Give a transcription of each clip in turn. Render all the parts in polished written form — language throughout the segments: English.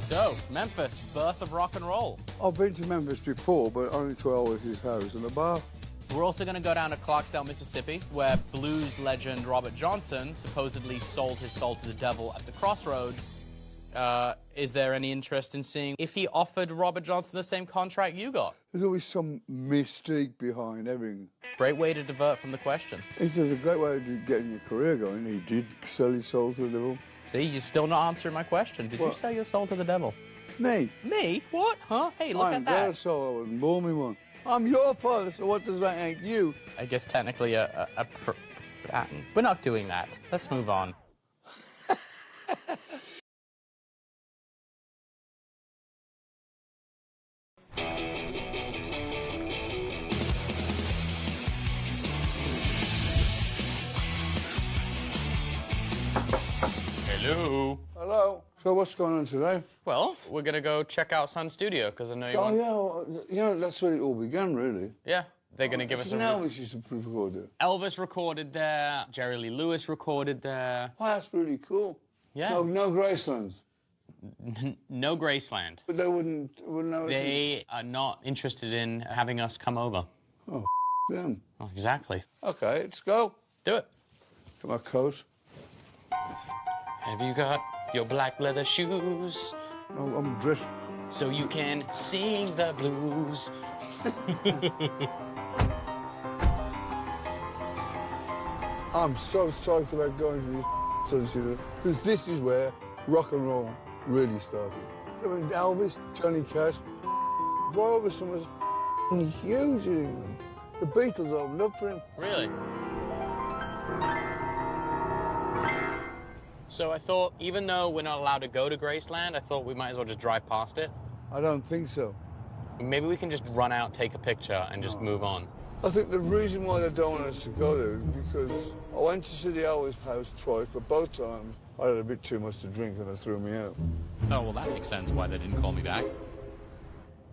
So, Memphis, birth of rock and roll. I've been to Memphis before, but only to Elvis's house and a bar. We're also going to go down to Clarksdale, Mississippi, where blues legend Robert Johnson supposedly sold his soul to the devil at the crossroads. Is there any interest in seeing if he offered Robert Johnson the same contract you got? There's always some mystique behind everything. Great way to divert from the question. It's a great way of getting your career going. He did sell his soul to the devil. See, you're still not answering my question. Did you sell your soul to the devil? Me? Me? What? Huh? Hey, look at that. I ain't got a soul. I wasn't born me one. I'm your father, so what does that make you? I guess technically a pattern. We're not doing that. Let's move on. Hello. Hello. So what's going on today? Well, we're going to go check out Sun Studio, because I know you want... Oh, yeah, that's where it all began, really. Yeah, they're going to give us a... Elvis used to record there. Elvis recorded there, Jerry Lee Lewis recorded there. Oh, that's really cool. Yeah. No Gracelands. No Graceland. But they wouldn't know. They are not interested in having us come over. Oh, them. Oh, exactly. Okay, let's go. Do it. Got my coat. Have you got your black leather shoes? No, I'm dressed. So you can sing the blues. I'm so psyched about going to this Sun Studio, because this is where rock and roll really started. I mean, Elvis, Johnny Cash, Roy Orbison was huge in England. The Beatles opened up for him. Really? So I thought, even though we're not allowed to go to Graceland, I thought we might as well just drive past it. I don't think so. Maybe we can just run out, take a picture, and just move on. I think the reason why they don't want us to go there is because I went to see the Elvis house twice, but both times I had a bit too much to drink and they threw me out. Oh, well, that makes sense why they didn't call me back.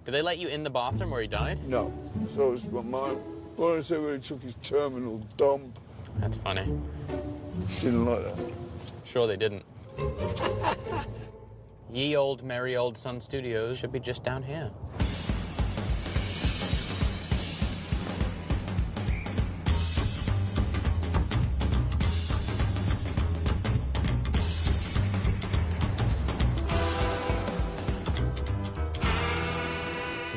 Did they let you in the bathroom where he died? No. So it was my mum. I want to say where he took his terminal dump. That's funny. Didn't like that. Sure they didn't. Ye old merry old Sun Studios should be just down here.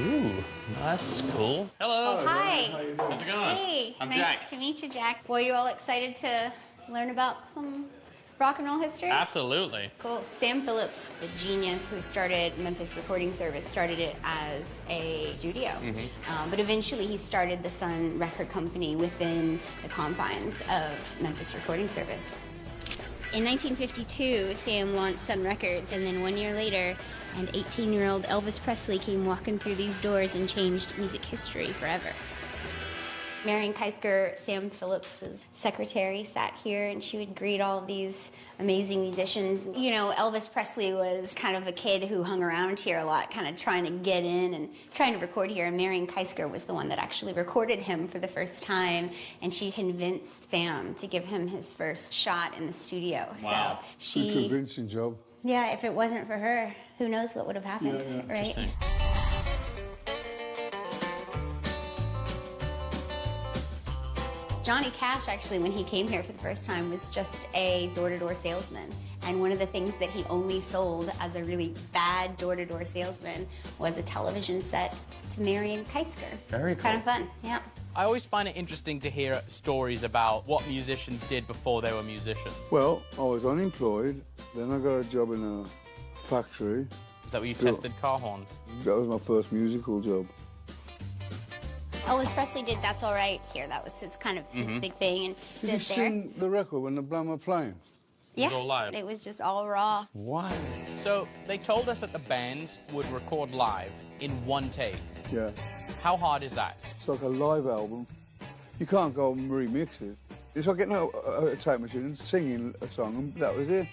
Ooh, that's cool. Hello. Oh, hi. How's it going? Hey. I'm nice Jack. to meet you, Jack. Were you all excited to learn about some rock and roll history? Absolutely. Cool. Sam Phillips, the genius who started Memphis Recording Service, started it as a studio. But eventually he started the Sun Record Company within the confines of Memphis Recording Service. In 1952, Sam launched Sun Records, and then 1 year later, an 18-year-old Elvis Presley came walking through these doors and changed music history forever. Marion Keisker, Sam Phillips' secretary, sat here, and she would greet all of these amazing musicians. You know, Elvis Presley was kind of a kid who hung around here a lot, kind of trying to get in and trying to record here. And Marion Keisker was the one that actually recorded him for the first time, and she convinced Sam to give him his first shot in the studio. Wow. So she... Good convincing job. Yeah, if it wasn't for her, who knows what would have happened, right? Interesting. Johnny Cash, actually, when he came here for the first time, was just a door-to-door salesman. And one of the things that he only sold as a really bad door-to-door salesman was a television set to Marion Keisker. Very cool. Kind of fun, yeah. I always find it interesting to hear stories about what musicians did before they were musicians. Well, I was unemployed. Then I got a job in a factory. Is that where you tested car horns? That was my first musical job. Elvis Presley did That's All Right here. That was his kind of his big thing. And Did you just there. sing the record when the band were playing? Yeah, all live? it was just all raw. Why? So they told us that the bands would record live in one take. Yeah. How hard is that? It's like a live album. You can't go and remix it. It's like getting a tape machine and singing a song, and that was it.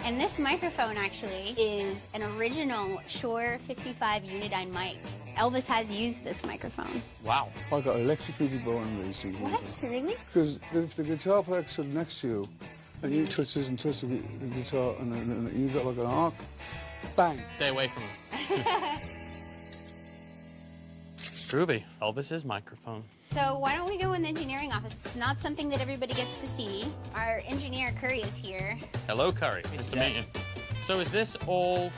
And this microphone actually is an original Shure 55 Unidyne mic. Elvis has used this microphone. Wow. I got electrocuted by one of these things. What? Really? Because if the guitar player stood next to you, and you touch this and touch the guitar, and you got like an arc, bang. Stay away from him. Groovy. Elvis's microphone. So why don't we go in the engineering office? It's not something that everybody gets to see. Our engineer, Curry, is here. Hello, Curry. Nice to meet you. So is this all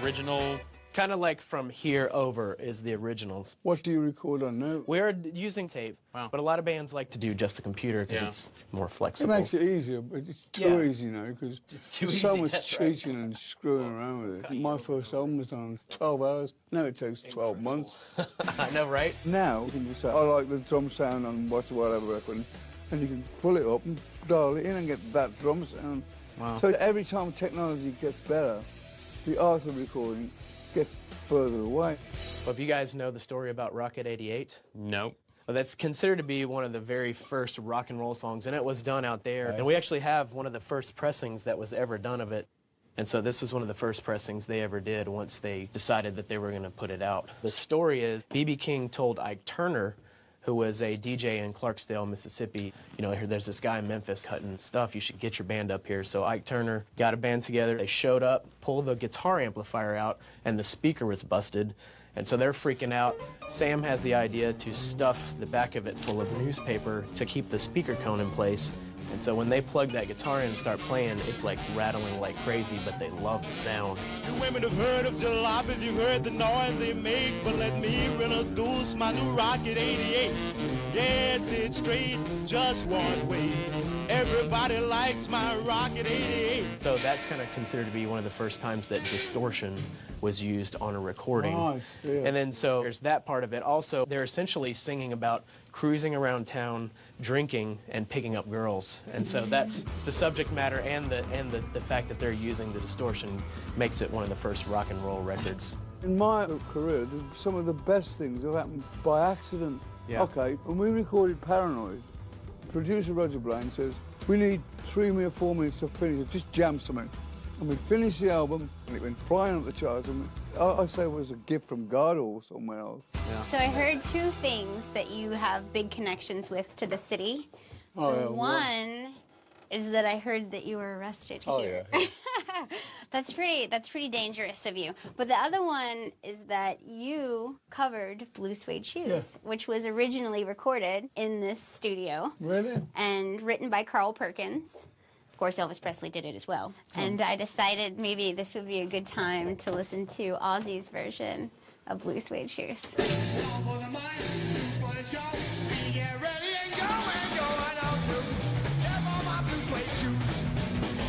original? Kind of like from here over is the originals. What do you record on now? We're using tape, Wow. but a lot of bands like to do just the computer because Yeah. it's more It flexible. makes it easier, but it's too Yeah. easy now because It's too there's so easy, much that's right. cheating and screwing around with it. My first album was done in 12 hours. Now it takes 12 months. I know, right? Now you can just say, I like the drum sound on whatever record, and you can pull it up and dial it in and get that drum sound. Wow. So every time technology gets better, the art of recording gets further away. Well, if you guys know the story about Rocket 88, Nope. well, that's considered to be one of the very first rock and roll songs, and it was done out there. And we actually have one of the first pressings that was ever done of it. And so this was one of the first pressings they ever did once they decided that they were going to put it out. The story is B.B. King told Ike Turner, who was a DJ in Clarksdale, Mississippi, you know, there's this guy in Memphis cutting stuff, you should get your band up here. So Ike Turner got a band together, they showed up, pulled the guitar amplifier out, and the speaker was busted. And so they're freaking out. Sam has the idea to stuff the back of it full of newspaper to keep the speaker cone in place. And so when they plug that guitar in and start playing, it's like rattling like crazy, but they love the sound. You women have heard of jalopies, you've heard the noise they make, but let me introduce my new Rocket 88. Yes, it's straight, just one way. Everybody likes my Rocket 88. So that's kind of considered to be one of the first times that distortion was used on a recording. Nice, yeah. And then so there's that part of it. Also, they're essentially singing about cruising around town, drinking, and picking up girls. And so that's the subject matter, and the fact that they're using the distortion makes it one of the first rock and roll records. In my career, some of the best things have happened by accident. Yeah. Okay, when we recorded Paranoid, producer Roger Blaine says, we need 3 or 4 minutes to finish it, just jam something. And we finished the album, and it went flying up the charts, and I say it was a gift from God or somewhere else. So I heard two things that you have big connections with to the city. Oh, yeah, One is that I heard that you were arrested Oh, here. yeah. That's pretty dangerous of you. But the other one is that you covered Blue Suede Shoes, Yeah. which was originally recorded in this studio Really? and written by Carl Perkins. Of course, Elvis Presley did it as well. And I decided maybe this would be a good time to listen to Ozzy's version of Blue Suede Shoes.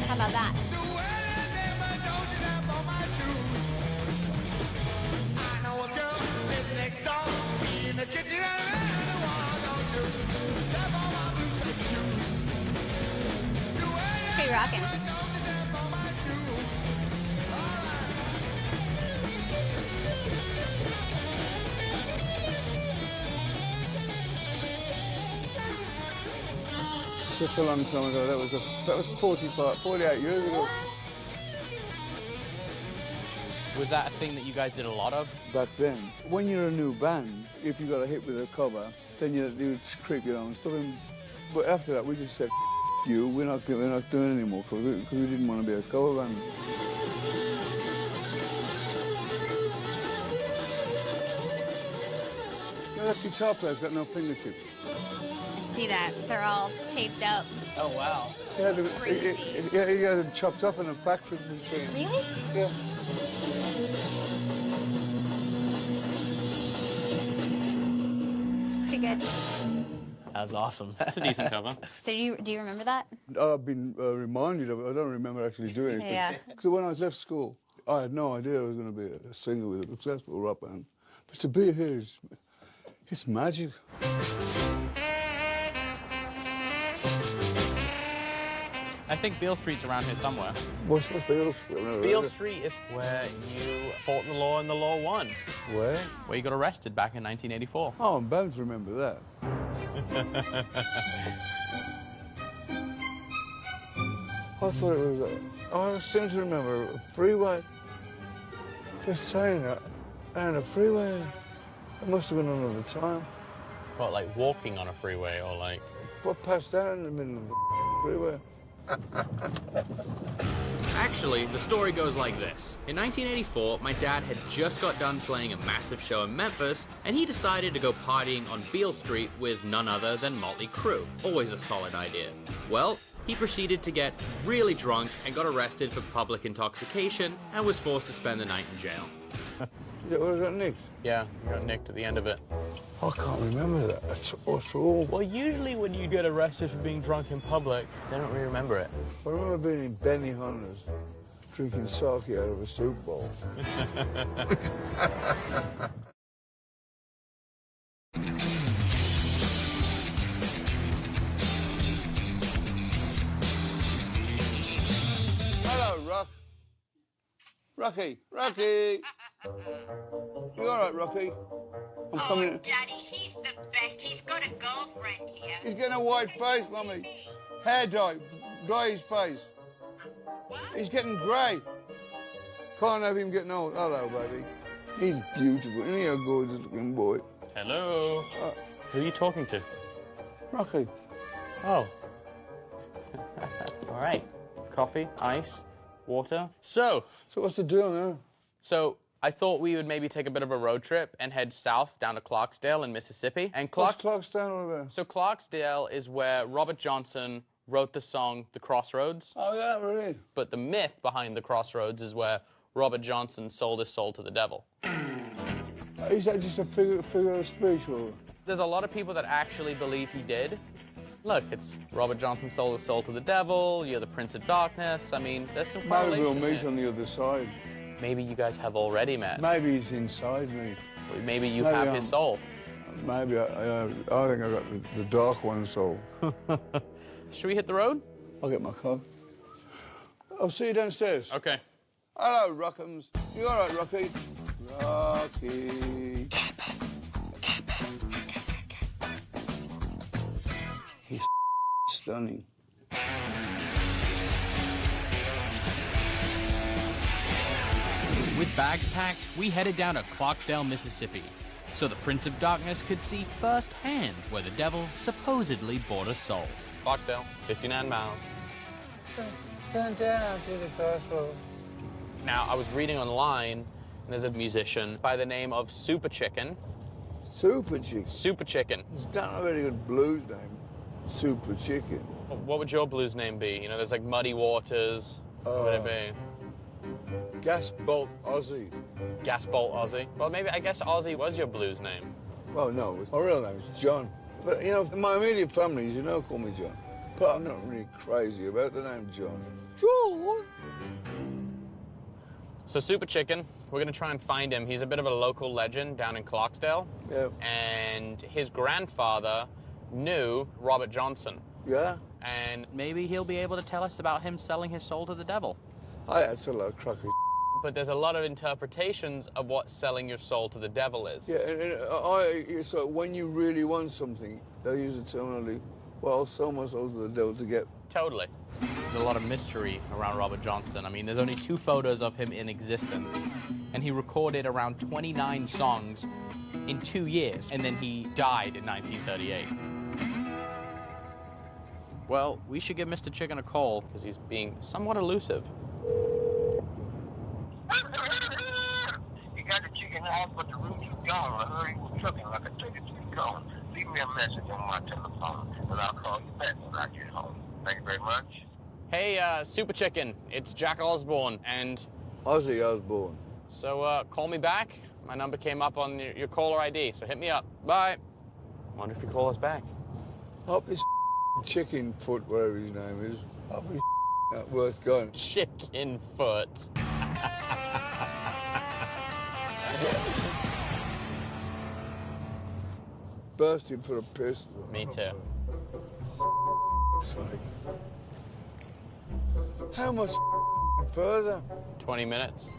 How about that? Pretty rockin'. Such a long time ago. That was 48 years ago. Was that a thing that you guys did a lot of? Back then, when you're a new band, if you got a hit with a cover, then you'd creep your own stuff in. But after that, we just said, you, we're not doing any more covers because we didn't want to be a cover band. You know, that guitar player's got no fingertip. I see that. They're all taped up. Oh, wow. He had Crazy. he had them chopped up in a factory machine. Really? Yeah. It's pretty good. That was awesome. That's a decent cover. So do you remember that? I've been reminded of it. I don't remember actually doing it. Yeah. Because when I left school, I had no idea I was going to be a singer with a successful rock band. But to be here, it's magic. I think Beale Street's around here somewhere. What's Beale Street? I've never heard Beale of it. Street is where you fought the law and the law won. Where? Where you got arrested back in 1984. Oh, I'm bound to remember that. I thought it was I seem to remember a freeway. Just saying that. And a freeway. It must have been another time. What, like walking on a freeway or like... I passed out in the middle of the freeway. Actually, the story goes like this. In 1984, my dad had just got done playing a massive show in Memphis, and he decided to go partying on Beale Street with none other than Motley Crue. Always a solid idea. Well, he proceeded to get really drunk and got arrested for public intoxication and was forced to spend the night in jail. Yeah, what was that, nicked? Yeah, you got nicked at the end of it. I can't remember that at all. Well, usually when you get arrested for being drunk in public, they don't really remember it. I remember being in Benny Hunter's, drinking sake out of a soup bowl. Hello, Rock. Rocky. You all right, Rocky? I'm coming. Oh, Daddy, he's the best. He's got a girlfriend here. He's getting a white face, Mummy. Hair dye. Dry his face. What? He's getting grey. Can't have him getting old. Hello, baby. He's beautiful. Isn't he a gorgeous looking boy? Hello. Who are you talking to? Rocky. Oh. All right. Coffee, ice, water. So what's the deal now? So I thought we would maybe take a bit of a road trip and head south down to Clarksdale in Mississippi. And What's Clarksdale all about? So Clarksdale is where Robert Johnson wrote the song The Crossroads. Oh, yeah, really? But the myth behind The Crossroads is where Robert Johnson sold his soul to the devil. Is that just a figure of speech, or? There's a lot of people that actually believe he did. Look, it's Robert Johnson sold his soul to the devil, you're the Prince of Darkness. I mean, there's some correlation. Maybe we'll meet there. on the other side. Maybe you guys have already met. Maybe he's inside me. Or maybe you have his soul. Maybe I think I got the dark one soul. Should we hit the road? I'll get my car. I'll see you downstairs. Okay. Hello, Rock'ems. You all right, Rocky? Rocky. He's stunning. With bags packed, we headed down to Clarksdale, Mississippi, so the Prince of Darkness could see firsthand where the devil supposedly bought a soul. Clarksdale, 59 miles. Turn down to the crossroads. Now, I was reading online, and there's a musician by the name of Super Chicken. Super Chicken. Super Chicken. It's not a very good blues name. Super Chicken. What would your blues name be? You know, there's like Muddy Waters. What would it be? Gas Bolt Ozzy. Gas Bolt Ozzy. Well, maybe, I guess Ozzy was your blues name. Well, no, my real name is John. But, you know, in my immediate family, you know, call me John. But I'm not really crazy about the name John. John! So Super Chicken, we're gonna try and find him. He's a bit of a local legend down in Clarksdale. Yeah. And his grandfather knew Robert Johnson. Yeah? And maybe he'll be able to tell us about him selling his soul to the devil. That's a lot of cracker. But there's a lot of interpretations of what selling your soul to the devil is. Yeah, and so when you really want something, they'll use the terminology, well, I'll sell my soul to the devil to get. Totally. There's a lot of mystery around Robert Johnson. I mean, there's only 2 photos of him in existence. And he recorded around 29 songs in 2 years. And then he died in 1938. Well, we should give Mr. Chicken a call, because he's being somewhat elusive. You got the chicken house, but the roof is gone. I heard he was cooking like a chicken is gone. Leave me a message on my telephone, and I'll call you back when I get home. Thank you very much. Hey, Super Chicken, it's Jack Osbourne, and... Ozzy Osbourne. So, call me back. My number came up on your caller ID, so hit me up. Bye. Wonder if you call us back. Hope this chicken foot, whatever his name is, hope he's not worth going. Chicken foot. Bursting for a piss. Me too. Sake. How much further? 20 minutes.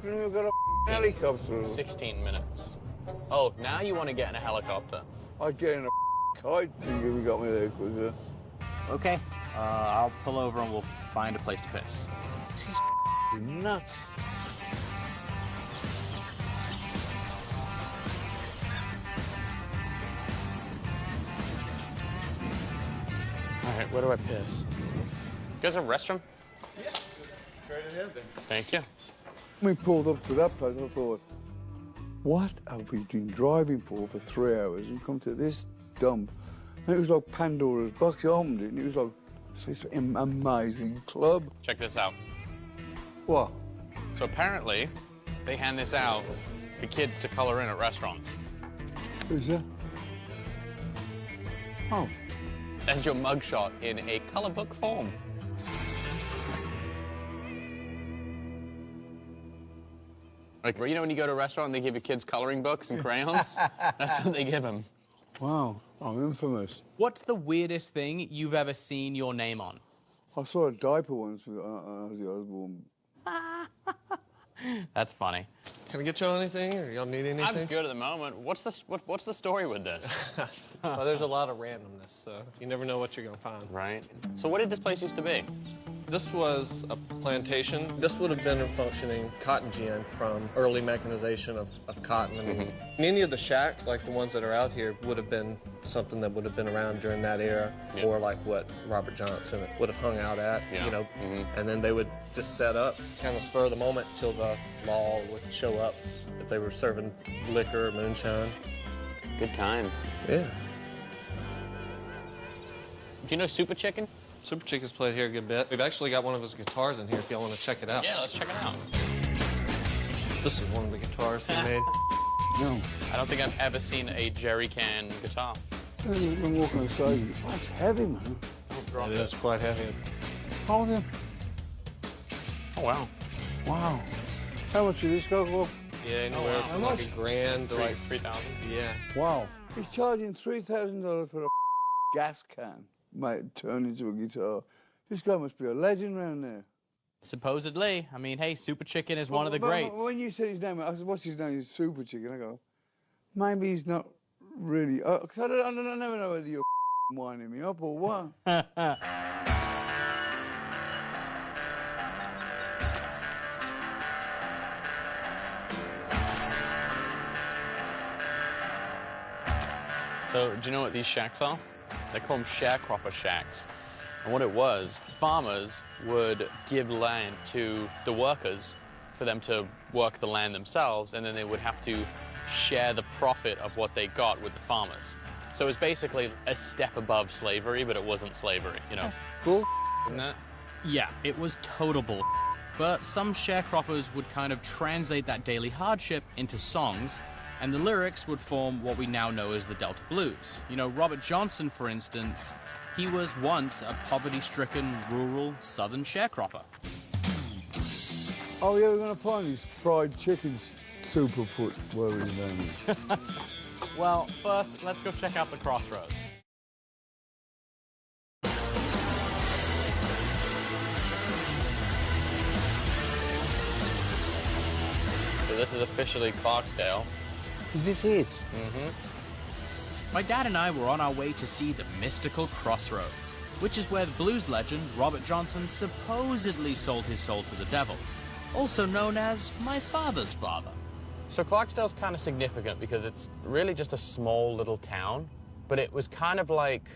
Couldn't we got a helicopter? 16 minutes. Oh, now you want to get in a helicopter. I'd get in a kite if you got me there quicker. Okay. I'll pull over and we'll find a place to piss. She's nuts. All right, where do I piss? You guys have a restroom? Yeah, straight ahead then. Thank you. We pulled up to that place, I thought, what have we been driving for 3 hours and come to this dump? And it was like Pandora's box. You opened it and it was like such an amazing club. Check this out. What? So apparently, they hand this out for kids to color in at restaurants. Who's that? Oh. That's your mugshot in a color book form. Like, you know when you go to a restaurant and they give you kids coloring books and crayons? That's what they give them. Wow, I'm infamous. What's the weirdest thing you've ever seen your name on? I saw a diaper once with Ozzy Osbourne. That's funny. Can I get y'all anything, or y'all need anything? I'm good at the moment. What's the story with this? Well, there's a lot of randomness, so you never know what you're gonna find. Right. So what did this place used to be? This was a plantation. This would have been a functioning cotton gin from early mechanization of cotton. And any of the shacks, like the ones that are out here, would have been something that would have been around during that era, or like what Robert Johnson would have hung out at, you know. And then they would just set up, kind of spur of the moment, till the law would show up if they were serving liquor or moonshine. Good times. Yeah. Do you know Super Chicken? Super Chicken's played here a good bit. We've actually got one of his guitars in here if y'all want to check it out. Yeah, let's check it out. This is one of the guitars he made. No. I don't think I've ever seen a jerry can guitar. I'm walking aside. That's heavy, man. It is quite heavy. Hold it. Oh, wow. Wow. How much did this go for? Yeah, anywhere wow. from like $1,000 to like 3,000. Yeah. Wow. He's charging $3,000 for a gas can. Mate, turn into a guitar. This guy must be a legend around there. Supposedly. I mean, hey, Super Chicken is one of the greats. When you said his name, I said, what's his name? He's Super Chicken. I go, maybe he's not really. Cause I never know whether you're winding me up or what. So, do you know what these shacks are? They call them sharecropper shacks. And what it was, farmers would give land to the workers for them to work the land themselves, and then they would have to share the profit of what they got with the farmers. So it was basically a step above slavery, but it wasn't slavery, you know? Cool. Isn't it? Yeah, it was total bull. But some sharecroppers would kind of translate that daily hardship into songs, and the lyrics would form what we now know as the Delta Blues. You know, Robert Johnson, for instance, he was once a poverty-stricken, rural, southern sharecropper. Oh, yeah, we're going to find these fried chickens, Superfoot, whatever his name is. Well, first, let's go check out the crossroads. So this is officially Clarksdale. Is this it? My dad and I were on our way to see the mystical crossroads, which is where the blues legend Robert Johnson supposedly sold his soul to the devil, also known as my father's father. So Clarksdale's kind of significant because it's really just a small little town, but it was kind of like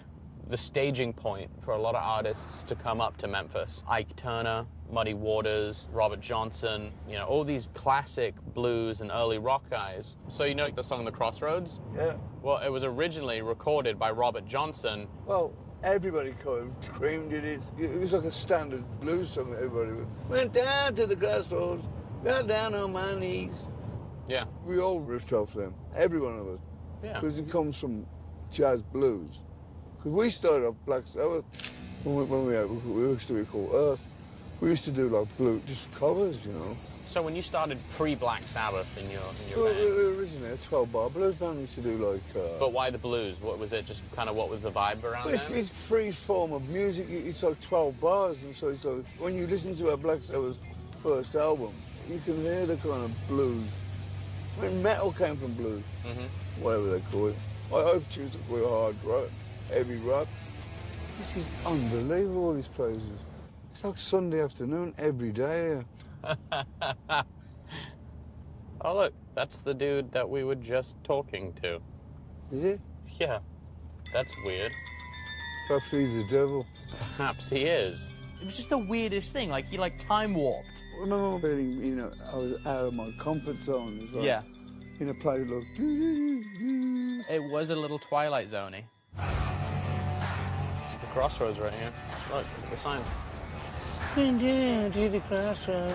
the staging point for a lot of artists to come up to Memphis. Ike Turner, Muddy Waters, Robert Johnson, you know, all these classic blues and early rock guys. So you know the song The Crossroads? Yeah. Well, it was originally recorded by Robert Johnson. Well, everybody kind of screamed at it. It was like a standard blues song that everybody went down to the crossroads, got down on my knees. Yeah. We all ripped off them, every one of us. Yeah. Because it comes from jazz blues. Because we started off Black Sabbath when we used to be called Earth. We used to do like blue, just covers, you know. So when you started pre-Black Sabbath in your Well, band, originally a 12-bar blues band used to do like. but why the blues? What was it? Just kind of what was the vibe around Well, then? it's free form of music. It's like 12 bars, and so it's like when you listen to a Black Sabbath first album, you can hear the kind of blues. I mean, metal came from blues, whatever they call it. I hope choose to call it hard rock, heavy rock. This is unbelievable, these places. It's like Sunday afternoon every day. Oh, look, that's the dude that we were just talking to. Is it? Yeah, that's weird. Perhaps he's the devil. Perhaps he is. It was just the weirdest thing. Like, he, like, time warped. I remember feeling, you know, I was out of my comfort zone as well. Yeah. In a place like... It was a little Twilight Zone-y. It's the crossroads right here. Look, the sign. Been down to the crossroads.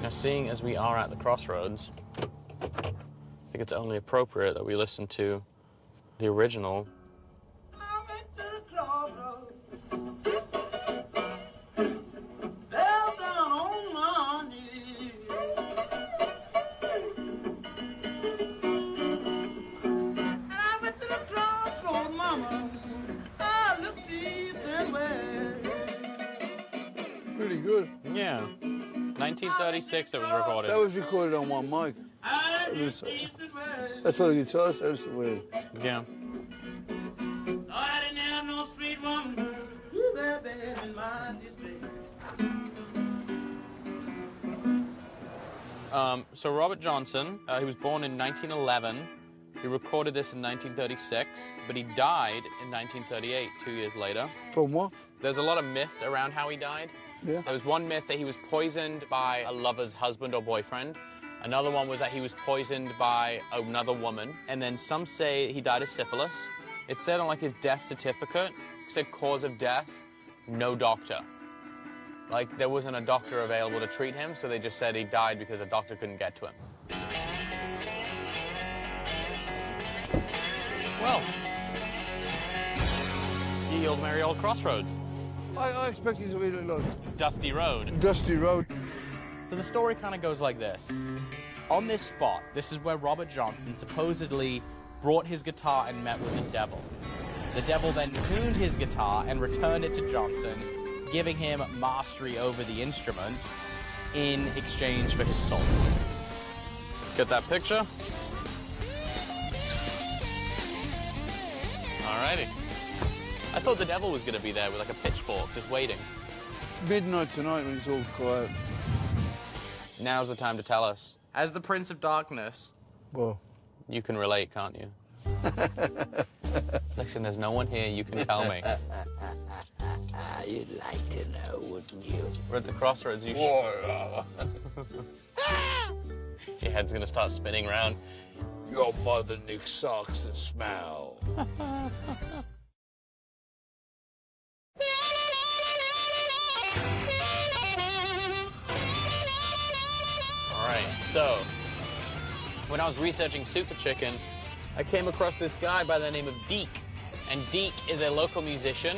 Now, seeing as we are at the crossroads, I think it's only appropriate that we listen to the original. Pretty good. Yeah. 1936 it was recorded. That was recorded on one mic. That's what the guitar says. Weird. Yeah. So Robert Johnson, he was born in 1911. He recorded this in 1936, but he died in 1938, 2 years later. From what? There's a lot of myths around how he died. Yeah. There was one myth that he was poisoned by a lover's husband or boyfriend. Another one was that he was poisoned by another woman. And then some say he died of syphilis. It said on, like, his death certificate, it said cause of death, no doctor. Like, there wasn't a doctor available to treat him, so they just said he died because a doctor couldn't get to him. Well, ye old merry old crossroads. I expected it to be like... Dusty road. Dusty road. So the story kind of goes like this. On this spot, this is where Robert Johnson supposedly brought his guitar and met with the devil. The devil then tuned his guitar and returned it to Johnson, giving him mastery over the instrument in exchange for his soul. Get that picture? Alrighty. I thought the devil was going to be there with, like, a pitchfork, just waiting. Midnight tonight when it's all quiet. Now's the time to tell us. As the Prince of Darkness, Well, you can relate, can't you? Listen, there's no one here, you can tell me. you'd like to know, wouldn't you? We're at the crossroads, you Your head's gonna start spinning around. Your mother nicks socks that smell. All right, so when I was researching Super Chicken, I came across this guy by the name of Deke. And Deke is a local musician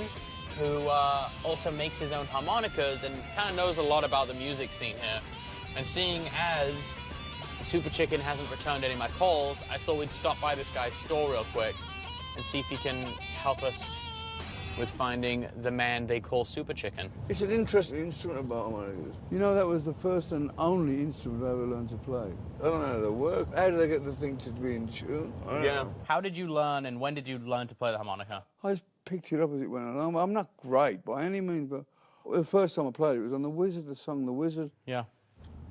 who also makes his own harmonicas and kind of knows a lot about the music scene here. And seeing as Super Chicken hasn't returned any of my calls, I thought we'd stop by this guy's store real quick and see if he can help us with finding the man they call Super Chicken. It's an interesting instrument about harmonicas. You know, that was the first and only instrument I ever learned to play. I don't know how they work. How do they get the thing to be in tune? I don't know. How did you learn and when did you learn to play the harmonica? I just picked it up as it went along. I'm not great by any means, but the first time I played it was on The Wizard, the song The Wizard. Yeah.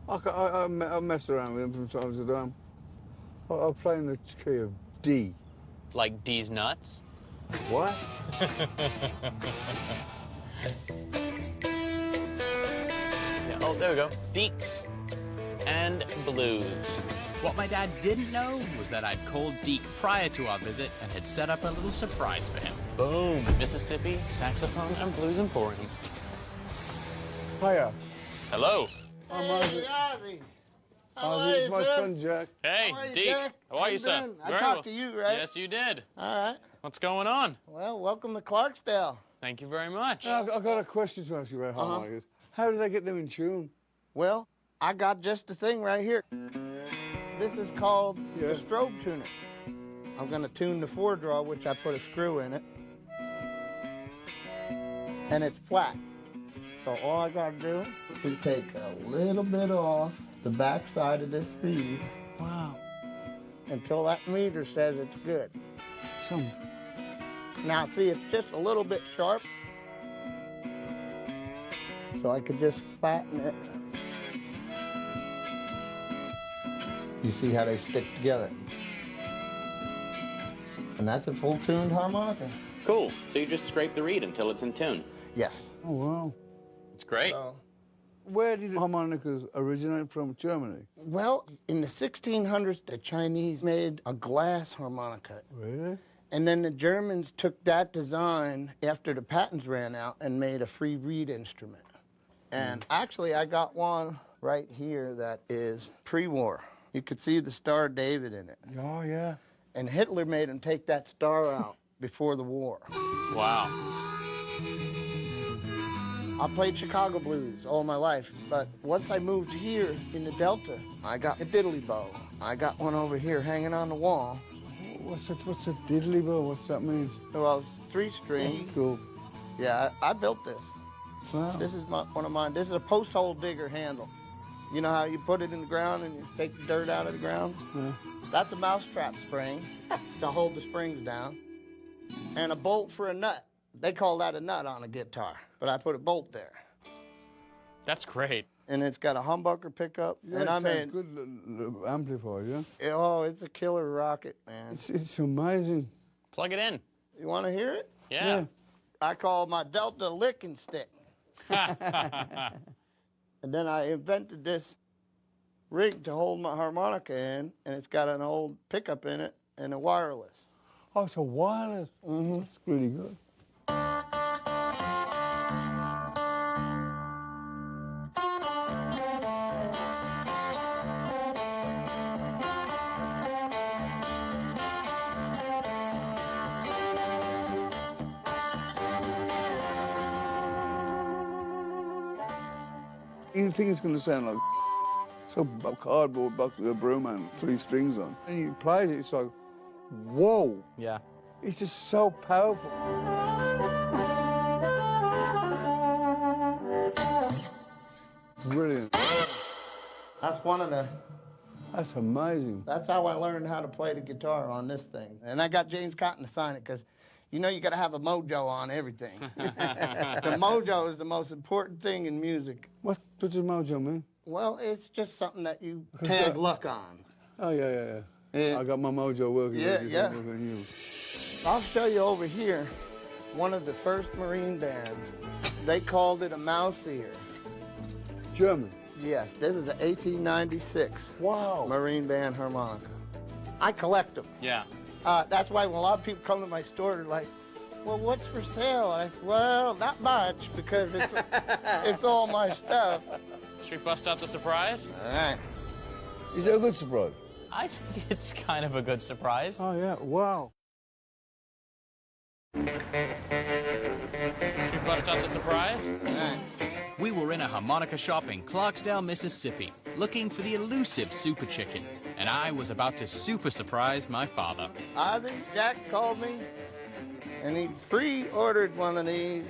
I messed around with him from time to time. I play in the key of D. Like D's nuts? What? Yeah, oh, there we go. Deeks and blues. What my dad didn't know was that I'd called Deke prior to our visit and had set up a little surprise for him. Boom. Mississippi Saxophone and Blues Emporium. Hiya. Hello. I'm Ozzy. Ozzy. Ozzy, it's my son, Jack. Hey, How are you, Deke. Jack? How are you, sir? doing? I Very talked well. to you, right? Yes, you did. All right. What's going on? Well, welcome to Clarksdale. Thank you very much. I've got a question to ask you about harmonicas. How do they get them in tune? Well, I got just the thing right here. This is called the strobe tuner. I'm going to tune the 4-draw, which I put a screw in it. And it's flat. So all I got to do is take a little bit off the back side of this speed. Wow. Until that meter says it's good. Now see, it's just a little bit sharp. So I could just flatten it. You see how they stick together. And that's a full tuned harmonica. Cool. So you just scrape the reed until it's in tune. Yes. Oh, wow. It's great. Where did harmonicas originate from? Germany? Well, in the 1600s, the Chinese made a glass harmonica. Really? And then the Germans took that design after the patents ran out and made a free reed instrument. And actually, I got one right here that is pre-war. You could see the Star of David in it. Oh, yeah. And Hitler made him take that star out before the war. Wow. I played Chicago blues all my life, but once I moved here in the Delta, I got a diddly bow. I got one over here hanging on the wall. What's a diddly bow? What's that mean? Well, it's 3-string. Cool. Yeah, I built this. Wow. This is one of mine. This is a post hole digger handle. You know how you put it in the ground and you take the dirt out of the ground? Yeah. That's a mousetrap spring to hold the springs down. And a bolt for a nut. They call that a nut on a guitar, but I put a bolt there. That's great. And it's got a humbucker pickup. Yeah, and it I sounds mean, good amplifier, yeah? oh, it's a killer rocket, man. It's amazing. Plug it in. You want to hear it? Yeah. I call my Delta licking stick. And then I invented this rig to hold my harmonica in, and it's got an old pickup in it and a wireless. Oh, it's a wireless. Mm-hmm. That's really good. You think it's going to sound like a cardboard box with a broom and 3 strings on. And you play it, it's like, whoa. Yeah. It's just so powerful. Brilliant. That's one of the... That's amazing. That's how I learned how to play the guitar on this thing. And I got James Cotton to sign it because, you know, you got to have a mojo on everything. The mojo is the most important thing in music. What does mojo mean? Well, it's just something that you tag luck on. Oh, yeah. I got my mojo working. Yeah. Working on you. I'll show you over here one of the first Marine bands. They called it a mouse ear. German? Yes, this is an 1896 Marine band harmonica. I collect them. Yeah. That's why when a lot of people come to my store, they're like, well, what's for sale? And I said, well, not much, because it's all my stuff. Should we bust out the surprise? All right. Is it a good surprise? I think it's kind of a good surprise. Oh, yeah. Wow. Should we bust out the surprise? All right. We were in a harmonica shop in Clarksdale, Mississippi, looking for the elusive Super Chicken, and I was about to super surprise my father. Ozzy, Jack called me, and he pre-ordered one of these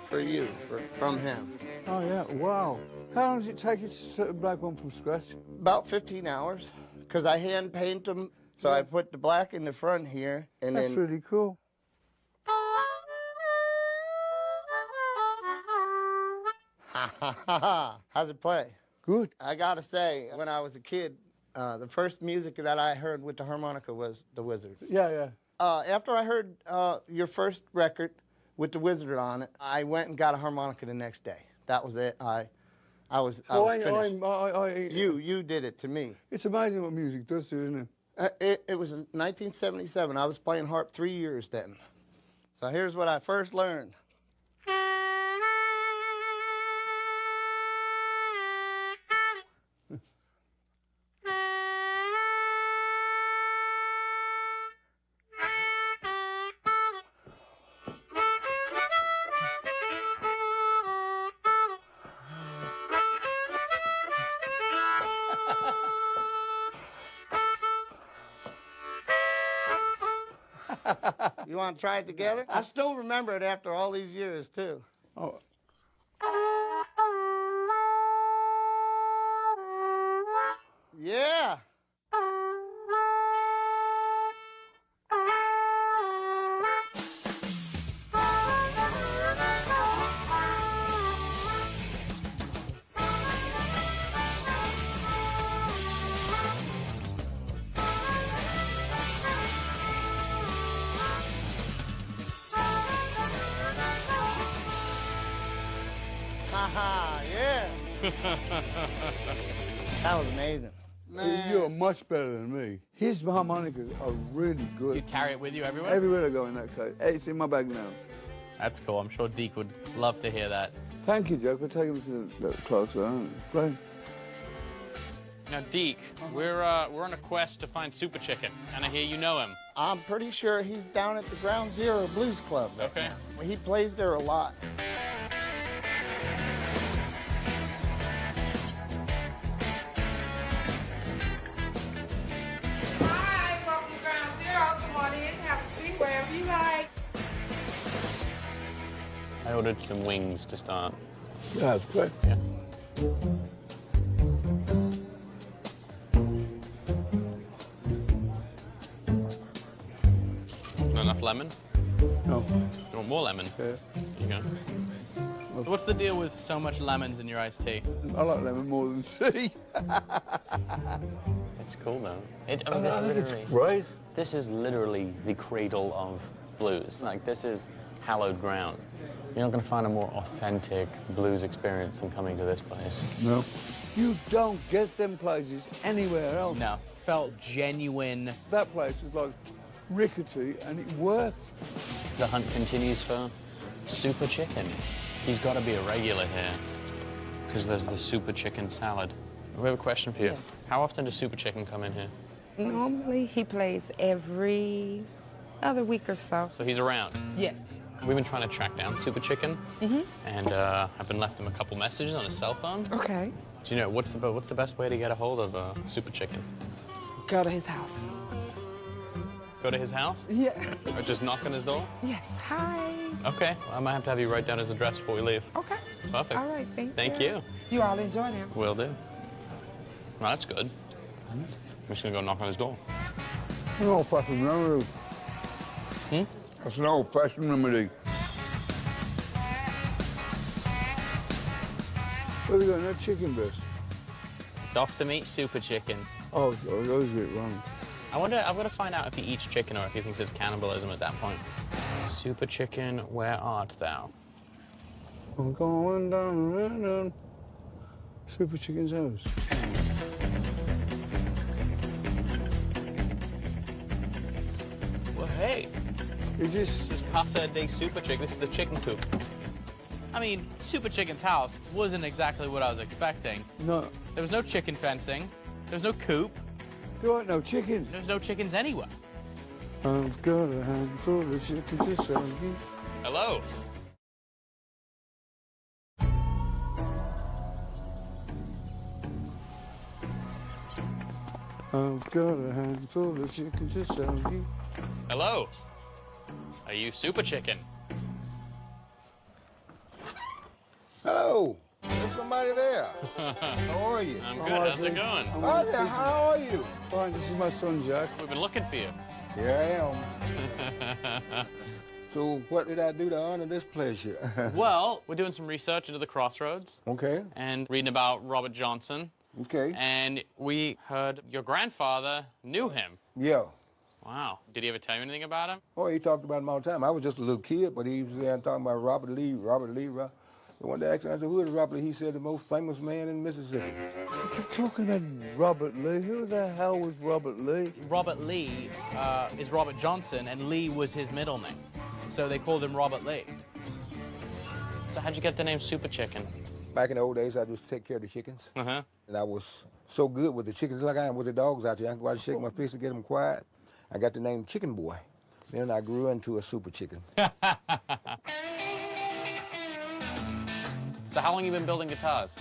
for you, from him. Oh, yeah. Wow. How long does it take you to black one from scratch? About 15 hours, because I hand paint them. So I put the black in the front here, and That's then... really cool. How's it play? Good. I gotta say, when I was a kid, the first music that I heard with the harmonica was The Wizard. Yeah. After I heard your first record with The Wizard on it, I went and got a harmonica the next day. That was it. I was finished. You did it to me. It's amazing what music does to you, isn't it? It was in 1977. I was playing harp 3 years then. So here's what I first learned. You want to try it together? I still remember it after all these years, too. Oh. Yeah. Yeah. That was amazing. Man. You're much better than me. His harmonicas are really good. You carry it with you everywhere? Everywhere I go in that case. Hey, it's in my bag now. That's cool. I'm sure Deke would love to hear that. Thank you, Joe, for taking me to the clock zone. Great. Now, Deke, we're on a quest to find Super Chicken, and I hear you know him. I'm pretty sure he's down at the Ground Zero Blues Club. Right Okay. now. He plays there a lot. Hi, welcome to Ground Zero. Come on in, have a seat wherever you like. I ordered some wings to start. Yeah, that's great. Yeah. Not enough lemon? No. You want more lemon? Yeah. Here you go. So what's the deal with so much lemons in your iced tea? I like lemon more than tea. It's cool though. I think it's great. This is literally the cradle of blues. Like, this is hallowed ground. You're not going to find a more authentic blues experience than coming to this place. No. You don't get them places anywhere else. No. Felt genuine. That place was like rickety and it worked. The hunt continues for Super Chicken. He's got to be a regular here because there's the Super Chicken salad. We have a question for you. Yes. How often does Super Chicken come in here? Normally, he plays every other week or so. So he's around. Yes. We've been trying to track down Super Chicken, and I've been left him a couple messages on his cell phone. Okay. Do you know what's the best way to get a hold of Super Chicken? Go to his house. Go to his house? Yeah. Or just knock on his door? Yes. Hi. Okay. Well, I might have to have you write down his address before we leave. Okay. Perfect. All right. Thank you. You all enjoy now. Will do. Well, that's good. I'm just gonna go knock on his door. An old-fashioned remedy. That's an old-fashioned remedy. Where have you got no chicken breast? It's off to meet Super Chicken. Oh, I always get it wrong. I wonder to find out if he eats chicken or if he thinks it's cannibalism at that point. Super Chicken, where art thou? I'm going down Super Chicken's house. Well, hey, This is Casa de Super Chicken. This is the chicken coop. I mean, Super Chicken's house wasn't exactly what I was expecting. No, There was no chicken fencing. There was no coop. there ain't no chicken. There's no chickens anywhere. I've got a handful of chicken to sell you. Hello. I've got a handful of chicken to sell you. Hello. Are you Super Chicken? Hello. There's somebody there. How are you? I'm good. How's it going? Hi there. How are you? Fine, this is my son, Jack. We've been looking for you. Here I am. So what did I do to honor this pleasure? Well, we're doing some research into the Crossroads Okay. and reading about Robert Johnson. Okay. And we heard your grandfather knew him. Yeah. Wow. Did he ever tell you anything about him? Oh, he talked about him all the time. I was just a little kid, but he was there talking about Robert Lee. One day I asked him, I said, who is Robert Lee? He said, the most famous man in Mississippi. You're talking about Robert Lee. Who the hell was Robert Lee? Robert Lee is Robert Johnson, and Lee was his middle name. So they called him Robert Lee. So how'd you get the name Super Chicken? Back in the old days, I just take care of the chickens. Uh-huh. And I was so good with the chickens, like I am with the dogs out there. I can go out and shake my fist to get them quiet. I got the name Chicken Boy. Then I grew into a Super Chicken. So how long you been building guitars?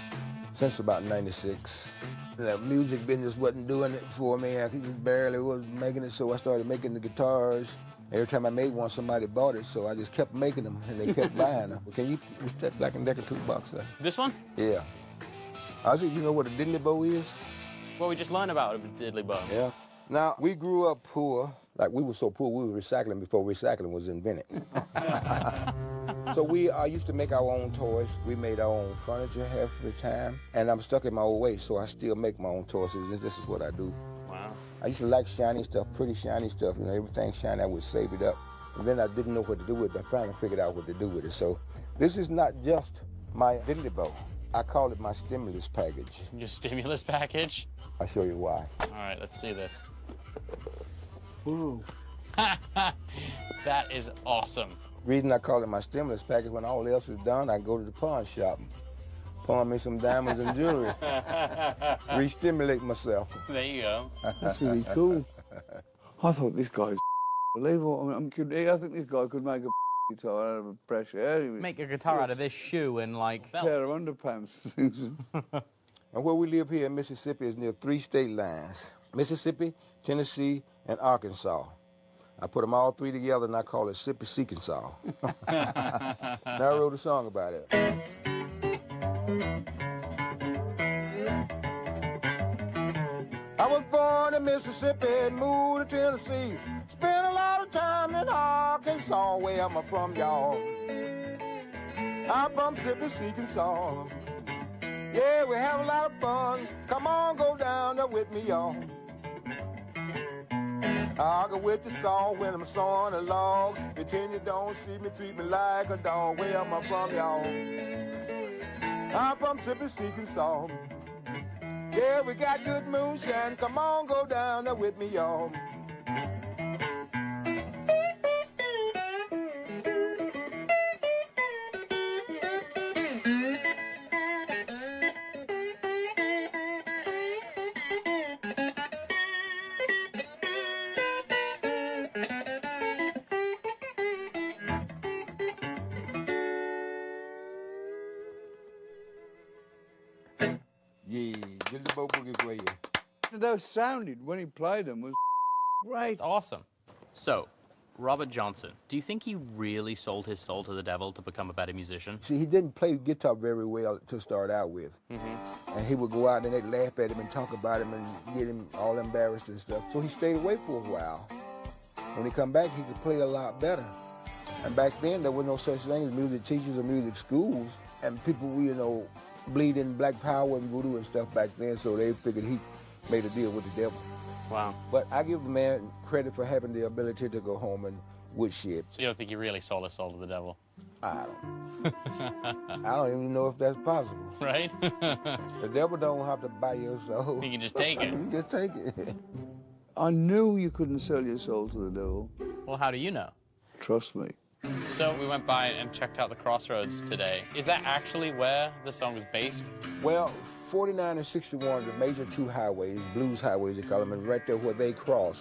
Since about 96. The music business wasn't doing it for me. I just barely was making it, so I started making the guitars. Every time I made one, somebody bought it, so I just kept making them, and they kept buying them. Can you push that Black & Decker toolbox there? This one? Yeah. I said, you know what a diddly bow is? Well, we just learned about a diddly bow. Yeah. Now, we grew up poor. Like, we were so poor, we were recycling before recycling was invented. So we used to make our own toys. We made our own furniture half the time. And I'm stuck in my old ways, so I still make my own toys. This is what I do. Wow. I used to like shiny stuff, pretty shiny stuff. You know, everything shiny, I would save it up. And then I didn't know what to do with it. I finally figured out what to do with it. So this is not just My diddly bow. I call it my stimulus package. Your stimulus package? I'll show you why. All right, let's see this. Ooh. That is awesome. Reason I call it my stimulus package, when all else is done, I go to the pawn shop, pawn me some diamonds and jewelry, re-stimulate myself. There you go. That's really cool. I thought this guy's unbelievable. I mean, I think this guy could make a guitar out of pressure air. Make a guitar out of this shoe and like a pair of underpants. And where we live here in Mississippi is near 3 state lines: Mississippi, Tennessee, and Arkansas. I put them all 3 together and I call it Sippy Seekinsaw. Now I wrote a song about it. I was born in Mississippi, moved to Tennessee. Spent a lot of time in Arkansas, where I'm from, y'all. I'm from Sippy Seekinsaw. Yeah, we have a lot of fun. Come on, go down there with me, y'all. I'll go with the song when I'm sawing a log. Pretend you don't see me, treat me like a dog. Where am I from, y'all? I'm from Sippy Seekinsaw. Yeah, we got good moonshine. Come on, go down there with me, y'all. Those sounded when he played them was great. Awesome. So, Robert Johnson, do you think he really sold his soul to the devil to become a better musician? See, he didn't play guitar very well to start out with. And he would go out and they'd laugh at him and talk about him and get him all embarrassed and stuff. So he stayed away for a while. When he come back, he could play a lot better. And back then, there was no such thing as music teachers or music schools. And people, you know, bleed in black power and voodoo and stuff back then, so they figured he made a deal with the devil. Wow. But I give the man credit for having the ability to go home and wood shit. So you don't think he really sold his soul to the devil? I don't even know if that's possible. Right? The devil don't have to buy your soul. He can just take it. You can just take it. I knew you couldn't sell your soul to the devil. Well, how do you know? Trust me. So we went by and checked out the crossroads today. Is that actually where the song was based? Well, 49 and 61 are the major 2 highways, blues highways they call them, and right there where they cross.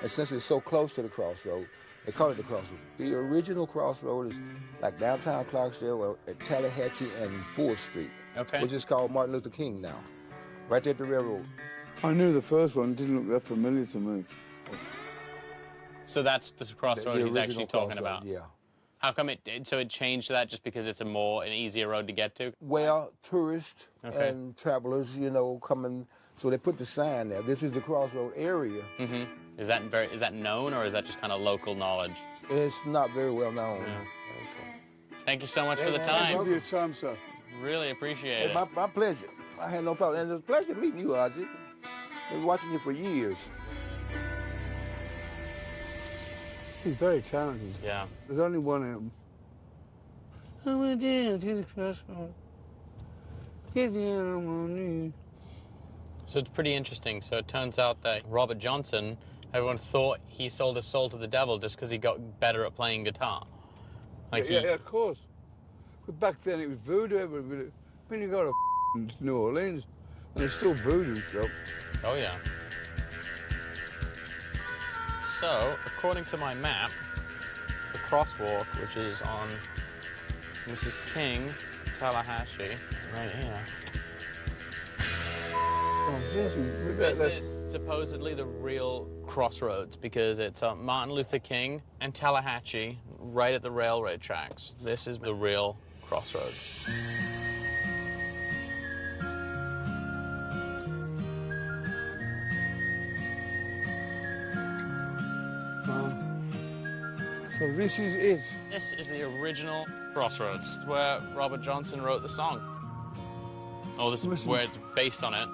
And since it's so close to the crossroad, they call it the crossroad. The original crossroad is like downtown Clarksdale or at Tallahatchie and 4th Street, which is called Martin Luther King now, right there at the railroad. I knew the first one didn't look that familiar to me. So that's the crossroad he's actually talking about? Yeah. How come it changed that just because it's an easier road to get to? Well, tourists and travelers, you know, coming, so they put the sign there. This is the crossroad area. Is that known, or is that just kind of local knowledge? It's not very well known. Yeah. Thank you so much for the time. Thank you for your time, sir. Really appreciate it. My pleasure. I had no problem. And it was a pleasure meeting you, Ozzy. I've been watching you for years. He's very talented. Yeah. There's only one of him. I went down to the crossroad. Get down on my knees. So it's pretty interesting. So it turns out that Robert Johnson, everyone thought he sold his soul to the devil just because he got better at playing guitar. Like yeah, of course. But back then it was voodoo. Everybody. I mean, you go to New Orleans, and there's still voodoo stuff. Oh, yeah. So, according to my map, the crosswalk, which is on Mrs. King, Tallahatchie, right here. Oh, this is supposedly the real crossroads because it's Martin Luther King and Tallahatchie right at the railroad tracks. This is the real crossroads. So this is it. This is the original crossroads where Robert Johnson wrote the song. Oh, this is where it's based on it.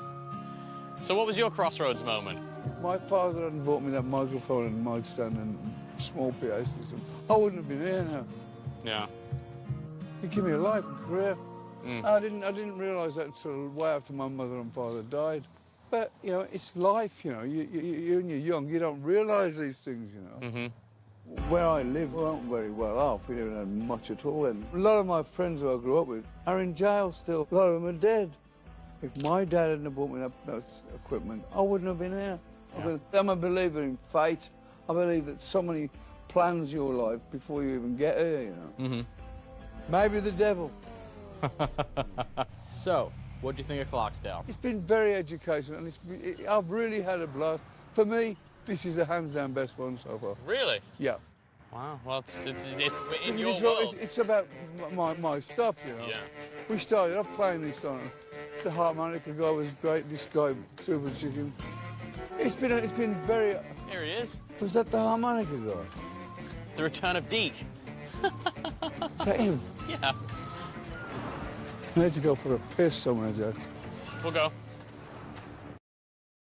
So what was your crossroads moment? My father hadn't bought me that microphone and mic stand and small PA system. I wouldn't have been here now. Yeah. He'd give me a life and career. I didn't realise that until way after my mother and father died. But, you know, it's life, you know. When you're young, you don't realise these things, you know. Where I live, we weren't very well off. We didn't have much at all. And a lot of my friends who I grew up with are in jail still. A lot of them are dead. If my dad hadn't bought me that equipment, I wouldn't have been here. Yeah. I'm a believer in fate. I believe that somebody plans your life before you even get here, you know. Maybe the devil. So, what do you think of Clarksdale? It's been very educational, and I've really had a blast. For me, this is the hands-down best one so far. Really? Yeah. Wow. Well, it's in your world. It's about my stuff, you know. Yeah. We started off playing this on. The harmonica guy was great. This guy, Super Chicken. It's been very. Here he is. Was that the harmonica guy? The return of Deke. Is that him? Yeah. I need to go for a piss somewhere, Jack. We'll go.